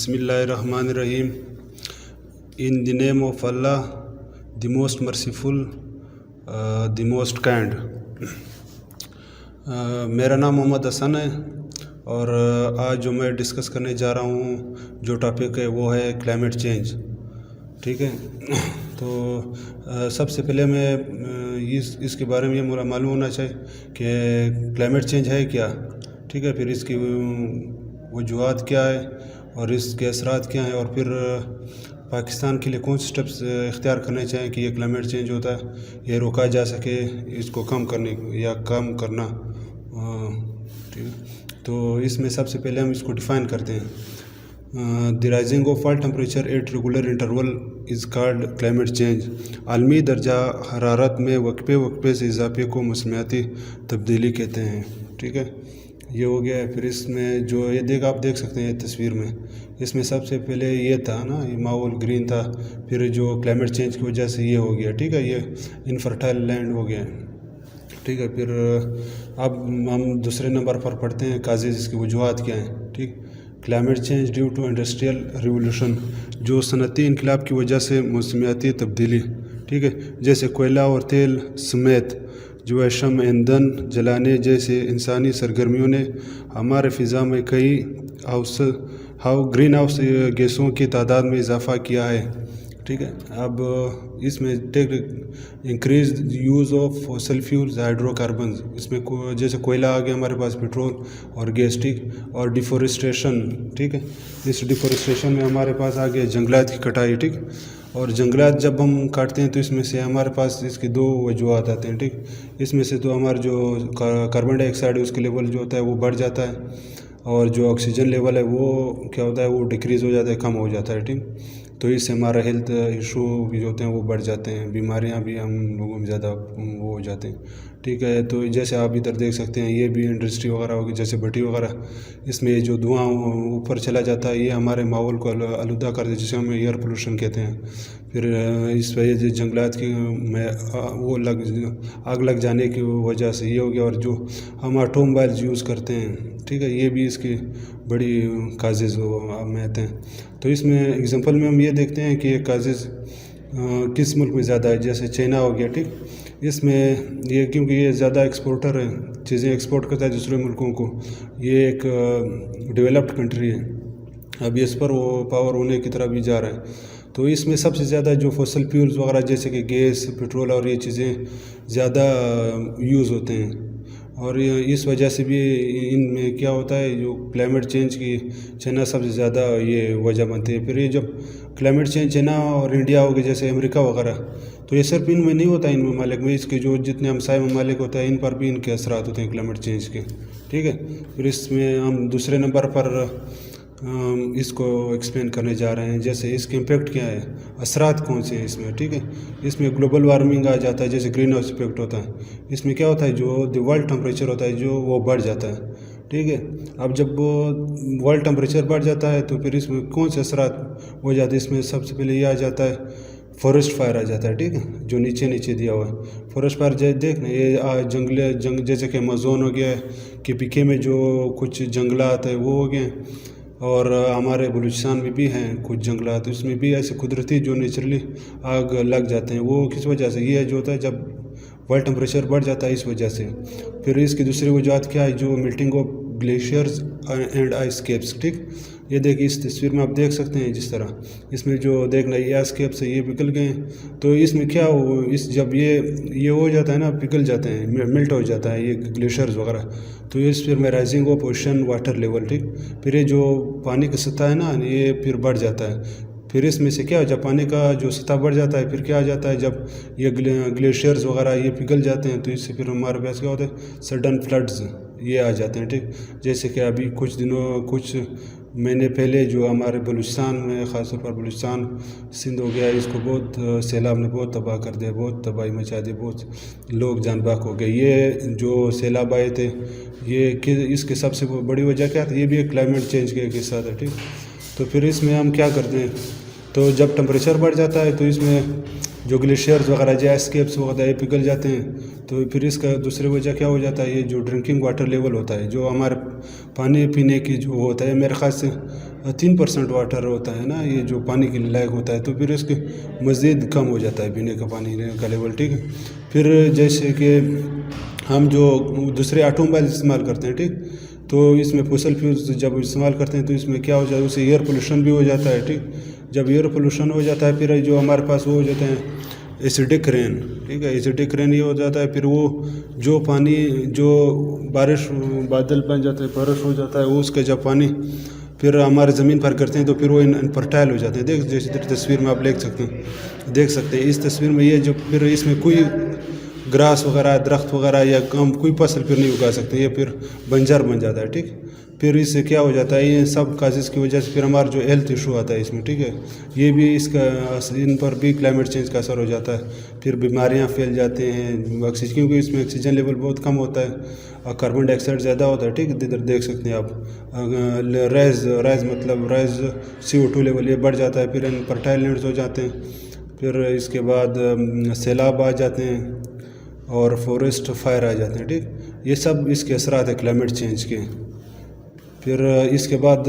Bismillahirrahmanirrahim. In the name of Allah, the most merciful, the most kind. मेरा नाम मोहम्मद हसन है और आज जो मैं डिस्कस करने जा रहा हूँ जो टॉपिक है वो है क्लाइमेट चेंज। ठीक है, तो सबसे पहले मैं इसके बारे में ये मुझे मालूम होना चाहिए कि क्लाइमेट चेंज है क्या। ठीक है, फिर इसकी वजूहात क्या है और इसके असरात क्या हैं और फिर पाकिस्तान के लिए कौन से स्टेप्स इख्तियार करने चाहिए कि ये क्लाइमेट चेंज होता है ये रोका जा सके, इसको कम करने या कम करना। ठीक है, तो इसमें सबसे पहले हम इसको डिफ़ाइन करते हैं। The rising of world temperature at regular interval is called climate change. आलमी दर्जा हरारत में वक्फे से इजाफे को मौसमियाती तब्दीली कहते हैं। ठीक है, ये हो गया है। फिर इसमें जो ये आप देख सकते हैं तस्वीर में, इसमें सबसे पहले ये था ना, ये माहौल ग्रीन था, फिर जो क्लाइमेट चेंज की वजह से ये हो गया। ठीक है, ये इनफर्टाइल लैंड हो गया। ठीक है, फिर अब हम दूसरे नंबर पर पढ़ते हैं काजेज़, इसकी वजूहात क्या हैं। ठीक, climate change due to industrial revolution, जो सनती इनकलाब की वजह से मौसमियाती तब्दीली। ठीक है, जैसे कोयला और तेल समेत जो अशम ईंधन जलाने जैसे इंसानी सरगर्मियों ने हमारे फ़िज़ा में कई ग्रीन हाउस गैसों की तादाद में इजाफ़ा किया है। ठीक है, अब इसमें increase use of fossil fuels hydrocarbons, इसमें जैसे कोयला आ गया हमारे पास, पेट्रोल और गैस। ठीक, और डिफॉरेस्टेशन। ठीक है, इस डिफॉरेस्टेशन में हमारे पास आ गया जंगलात की कटाई। ठीक, और जंगलात जब हम काटते हैं तो इसमें से हमारे पास इसकी दो वजूहात आते हैं। ठीक, इसमें से तो हमारा जो कार्बन डाइऑक्साइड है उसका लेवल जो होता है वो बढ़ जाता है और जो ऑक्सीजन लेवल है वो क्या होता है, वो डिक्रीज़ हो जाता है, कम हो जाता है। ठीक, तो इससे हमारा हेल्थ इशू भी जो होते हैं वो बढ़ जाते हैं, बीमारियां भी हम लोगों में ज़्यादा वो हो जाते हैं। ठीक है, तो जैसे आप इधर देख सकते हैं ये भी इंडस्ट्री वगैरह होगी, जैसे भट्टी वगैरह, इसमें जो धुआं ऊपर चला जाता है ये हमारे माहौल को आलूदा कर देता है, जिसे हम एयर पोल्यूशन कहते हैं। फिर इस वजह से जंगलात की में वो आग लग जाने की वजह से ये हो गया। और जो हम ऑटोमोबाइल्स यूज़ करते हैं, ठीक है, ये भी इसकी बड़ी काजेज़ में आते हैं। तो इसमें एग्जांपल में हम ये देखते हैं कि ये काजेज़ किस मुल्क में ज़्यादा है, जैसे चाइना हो गया। ठीक, इसमें ये क्योंकि ये ज़्यादा एक्सपोर्टर है, चीज़ें एक्सपोर्ट करता है दूसरे मुल्कों को, ये एक डेवलप्ड कंट्री है, अभी इस पर वो पावर होने की तरफ भी जा रहा है। तो इसमें सबसे ज़्यादा जो फॉसिल फ्यूल्स वगैरह जैसे कि गैस, पेट्रोल और ये चीज़ें ज़्यादा यूज़ होते हैं और इस वजह से भी इनमें क्या होता है, जो क्लाइमेट चेंज की चाइना सबसे ज़्यादा ये वजह बनती है। फिर ये जब क्लाइमेट चेंज चाइना और इंडिया हो गए जैसे अमेरिका वगैरह, तो ये सिर्फ इनमें नहीं होता, इन ममालिक में, इसके जो जितने हमसाय ममालिक होता है इन पर भी इनके असरात होते हैं क्लाइमेट चेंज के। ठीक है, फिर इसमें हम दूसरे नंबर पर इसको एक्सप्लेन करने जा रहे हैं, जैसे इसके इम्पेक्ट क्या है, असरात कौन से हैं इसमें। ठीक है, इसमें ग्लोबल वार्मिंग आ जाता है, जैसे ग्रीन हाउस इफेक्ट होता है। इसमें क्या होता है, जो वर्ल्ड टेम्परेचर होता है जो वो बढ़ जाता है। ठीक है, अब जब वो वर्ल्ड टेम्परेचर बढ़ जाता है तो फिर इसमें कौन से असरात हो जाते हैं, इसमें सबसे पहले ये आ जाता है फॉरेस्ट फायर आ जाता है। ठीक है, जो नीचे दिया हुआ है फॉरेस्ट फायर, देख ना ये जैसे कि अमेज़न हो गया है, कि पीके में जो कुछ जंगलात है वो हो गए, और हमारे बलूचिस्तान में भी हैं कुछ जंगलात, उसमें भी ऐसे कुदरती जो नेचुरली आग लग जाते हैं। वो किस वजह से ये जो होता है, जब वर्ल्ड टेम्परेचर बढ़ जाता है इस वजह से। फिर इसकी दूसरी वजूहत क्या है, जो melting of glaciers and ice caps. ठीक, ये देखिए इस तस्वीर में आप देख सकते हैं जिस तरह इसमें जो देखना ये आइस कैप्स है ये पिघल गए हैं। तो इसमें क्या हो, इस जब ये हो जाता है ना, पिघल जाते हैं, मेल्ट हो जाता है ये ग्लेशियर्स वगैरह, तो इस फिर में rising of ocean water level. ठीक, फिर ये जो पानी की सतह है ना ये फिर बढ़ जाता है। फिर इसमें से क्या, जब पानी का जो सतह बढ़ जाता है फिर क्या आ जाता है, जब ये ग्लेशियर्स वगैरह ये पिघल जाते हैं तो इससे फिर हमारे पास क्या होता है, सडन फ्लड्स ये आ जाते हैं। ठीक, जैसे कि अभी कुछ महीने पहले जो हमारे बलूचिस्तान में, ख़ासतौर पर बलूचिस्तान सिंध हो गया, इसको बहुत सैलाब ने बहुत तबाह कर दिया, बहुत तबाही मचा दी, बहुत लोग जान बाक हो गए। ये जो सैलाब आए थे इसके सबसे बड़ी वजह क्या थी, ये भी एक क्लाइमेट चेंज के हिस्सा था। ठीक, तो फिर इसमें हम क्या करते हैं, तो जब टेम्परेचर बढ़ जाता है तो इसमें जो ग्लेशियर्स वगैरह जो आइस कैप्स वगैरह ये पिघल जाते हैं। तो फिर इसका दूसरी वजह क्या हो जाता है, ये जो ड्रिंकिंग वाटर लेवल होता है, जो हमारे पानी पीने की जो होता है, मेरे ख़्याल से 3% واٹر ہوتا ہے نا یہ جو پانی کے لائق ہوتا ہے، تو پھر اس کے مزید کم ہو جاتا ہے پینے کا پانی کا لیول، ٹھیک ہے. پھر جیسے کہ ہم جو دوسرے آٹو موبائل استعمال کرتے ہیں، ٹھیک، تو اس میں فوسل فیولز جب استعمال کرتے ہیں تو اس میں کیا ہو جاتا ہے، اس سے ایئر پولوشن بھی ہو جاتا ہے، ٹھیک. جب ایئر پولوشن ہو جاتا ہے پھر جو ہمارے پاس وہ ہو جاتے ہیں ایسیڈک رین، ٹھیک ہے. ایسیڈک رین یہ ہو جاتا ہے، پھر وہ جو پانی جو بارش بادل بن جاتا ہے، بارش ہو جاتا ہے، وہ اس کا جب پانی پھر ہمارے زمین پر کرتے ہیں تو پھر وہ انفرٹائل ہو جاتے ہیں. جیسے تصویر میں آپ دیکھ سکتے ہیں اس تصویر میں یہ جو پھر اس میں کوئی گراس وغیرہ درخت وغیرہ یا کوئی فصل پھر نہیں اگا سکتے، یہ پھر بنجر بن جاتا ہے، ٹھیک. پھر اس سے کیا ہو جاتا ہے، یہ سب کازز کی وجہ سے پھر ہمارا جو ہیلتھ ایشو آتا ہے اس میں، ٹھیک ہے. یہ بھی اس کا ان پر بھی کلائمیٹ چینج کا اثر ہو جاتا ہے. پھر بیماریاں پھیل جاتے ہیں کیونکہ اس میں آکسیجن لیول بہت کم ہوتا ہے اور کاربن ڈائی آکسائڈ زیادہ ہوتا ہے، ٹھیک. ادھر دیکھ سکتے ہیں آپ ریز مطلب CO2 لیول یہ بڑھ جاتا ہے، پھر انفرٹائل لینڈز ہو جاتے ہیں. پھر اس کے بعد سیلاب آ جاتے ہیں اور فورسٹ فائر آ جاتے ہیں، ٹھیک. یہ سب اس کے اثرات ہیں کلائمیٹ چینج کے. پھر اس کے بعد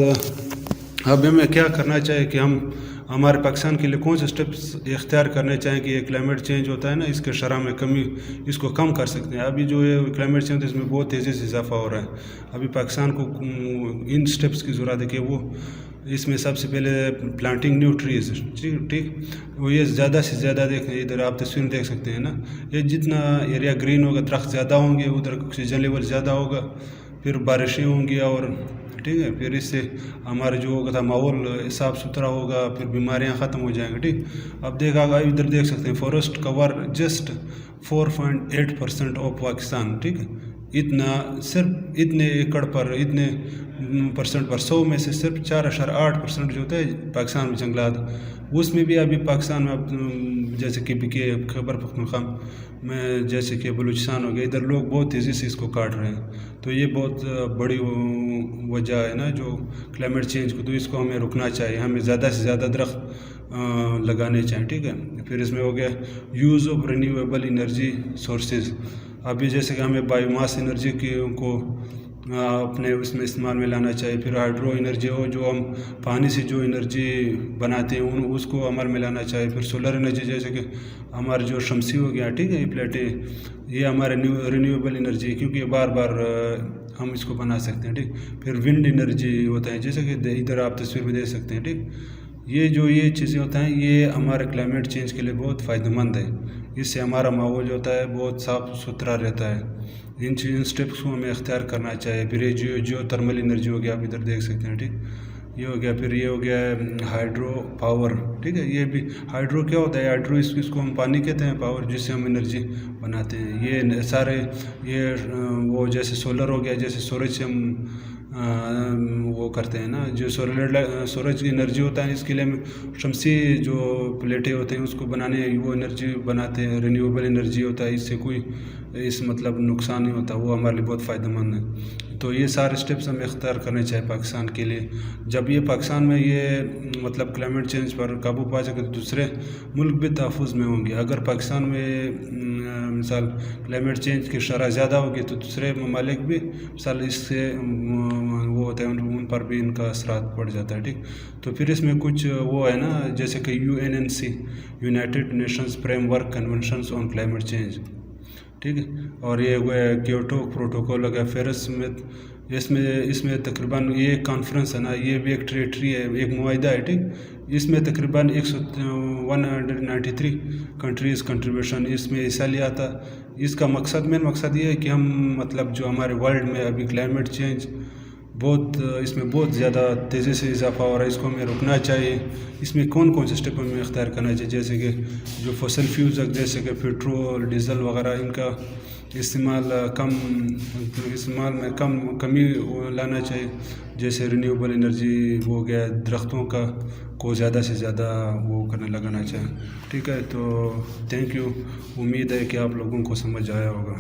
اب ہمیں کیا کرنا چاہیے کہ ہم ہمارے پاکستان کے لیے کون سے سٹیپس اختیار کرنے چاہیں کہ یہ کلائمیٹ چینج ہوتا ہے نا اس کے شرح میں کمی اس کو کم کر سکتے ہیں. ابھی جو یہ کلائمیٹ چینج ہے اس میں بہت تیزی سے اضافہ ہو رہا ہے. ابھی پاکستان کو ان سٹیپس کی ضرورت ہے کہ وہ اس میں سب سے پہلے پلانٹنگ نیو ٹریز، ٹھیک. وہ یہ زیادہ سے زیادہ دیکھیں، ادھر آپ تصویر دیکھ سکتے ہیں نا، یہ جتنا ایریا گرین ہوگا درخت زیادہ ہوں گے، ادھر آکسیجن لیول زیادہ ہوگا، پھر بارشیں ہوں گی اور ٹھیک ہے. پھر اس سے ہمارا جو ہوگا ماحول صاف ستھرا ہوگا، پھر بیماریاں ختم ہو جائیں گی، ٹھیک. اب دیکھا گا ادھر دیکھ سکتے ہیں forest cover just 4.8% of Pakistan, ٹھیک ہے. صرف اتنے ایکڑ پر اتنے پرسنٹ پر 100 میں سے صرف 4.8% جو ہوتا ہے پاکستان میں جنگلات. اس میں بھی ابھی پاکستان میں جیسے کہ خیبر پختونخوا میں جیسے کہ بلوچستان ہو گیا، ادھر لوگ بہت تیزی سے اس کو کاٹ رہے ہیں. تو یہ بہت بڑی وجہ ہے نا جو کلائمیٹ چینج کو، تو اس کو ہمیں رکنا چاہیے. ہمیں زیادہ سے زیادہ درخت لگانے چاہیے، ٹھیک ہے. پھر اس میں ہو گیا use of renewable energy sources. ابھی جیسے کہ ہمیں بایو ماس انرجی کو اپنے اس میں استعمال میں لانا چاہیے. پھر ہائیڈرو انرجی ہو جو ہم پانی سے جو انرجی بناتے ہیں اس کو عمل میں لانا چاہیے. پھر سولر انرجی جیسے کہ ہمارے جو شمسی ہو گیا، ٹھیک ہے، یہ پلیٹیں یہ ہمارے رینیویبل انرجی ہے کیونکہ بار بار ہم اس کو بنا سکتے ہیں، ٹھیک. پھر ونڈ انرجی ہوتا ہے جیسے کہ ادھر آپ تصویر میں دیکھ سکتے ہیں، ٹھیک. یہ چیزیں ہوتا ہیں یہ ہمارے کلائمیٹ چینج کے لیے بہت فائدہ مند ہے. اس سے ہمارا ماحول جو ہوتا ہے بہت صاف ستھرا رہتا ہے. ان سٹیپس کو ہمیں اختیار کرنا چاہیے. پھر یہ جو تھرمل انرجی ہو گیا آپ ادھر دیکھ سکتے ہیں، ٹھیک. یہ ہو گیا. پھر یہ ہو گیا ہائیڈرو پاور، ٹھیک ہے. یہ بھی ہائیڈرو کیا ہوتا ہے، ہائیڈرو اس کو ہم پانی کہتے ہیں، پاور جس سے ہم انرجی بناتے ہیں. یہ سارے یہ وہ جیسے سولر ہو گیا، جیسے سورج سے ہم وہ کرتے ہیں نا، جو سورج کی انرجی ہوتا ہے اس کے لیے ہم شمسی جو پلیٹیں ہوتے ہیں اس کو بنانے وہ انرجی بناتے ہیں. رینیویبل انرجی ہوتا ہے، اس سے کوئی مطلب نقصان نہیں ہوتا، وہ ہمارے لیے بہت فائدہ مند ہے. تو یہ سارے سٹیپس ہمیں اختیار کرنے چاہیے پاکستان کے لیے. جب یہ پاکستان میں یہ مطلب کلائمیٹ چینج پر قابو پا سکے تو دوسرے ملک بھی تحفظ میں ہوں گے. اگر پاکستان میں مثال کلائمیٹ چینج کی شرح زیادہ ہوگی تو دوسرے ممالک بھی مثال اس سے وہ ہوتا ہے ان پر بھی ان کا اثرات پڑ جاتا ہے، ٹھیک. تو پھر اس میں کچھ وہ ہے نا جیسے کہ UNNC United nations frame work conventions on climate change, ٹھیک ہے. اور یہ کیوٹو پروٹوکول ہو گیا، پیرس میں اس میں تقریباً یہ ایک کانفرنس ہے نا، یہ بھی ایک ٹریٹری ہے، ایک معاہدہ ہے، ٹھیک. اس میں تقریباً 193 کنٹریز کنٹریبیوشن اس میں حصہ لیا تھا. اس کا مین مقصد یہ ہے کہ ہم مطلب جو ہمارے ورلڈ میں ابھی کلائمیٹ چینج اس میں بہت زیادہ تیزی سے اضافہ ہو رہا ہے، اس کو ہمیں رکنا چاہیے. اس میں کون سے اسٹیپ ہمیں اختیار کرنا چاہیے، جیسے کہ جو فوسل فیولز جیسے کہ پیٹرول ڈیزل وغیرہ ان کا استعمال میں کمی لانا چاہیے. جیسے رینیویبل انرجی ہو گیا، درختوں کو زیادہ سے زیادہ لگانا چاہیے، ٹھیک ہے. تو تھینک یو. امید ہے کہ آپ لوگوں کو سمجھ آیا ہوگا.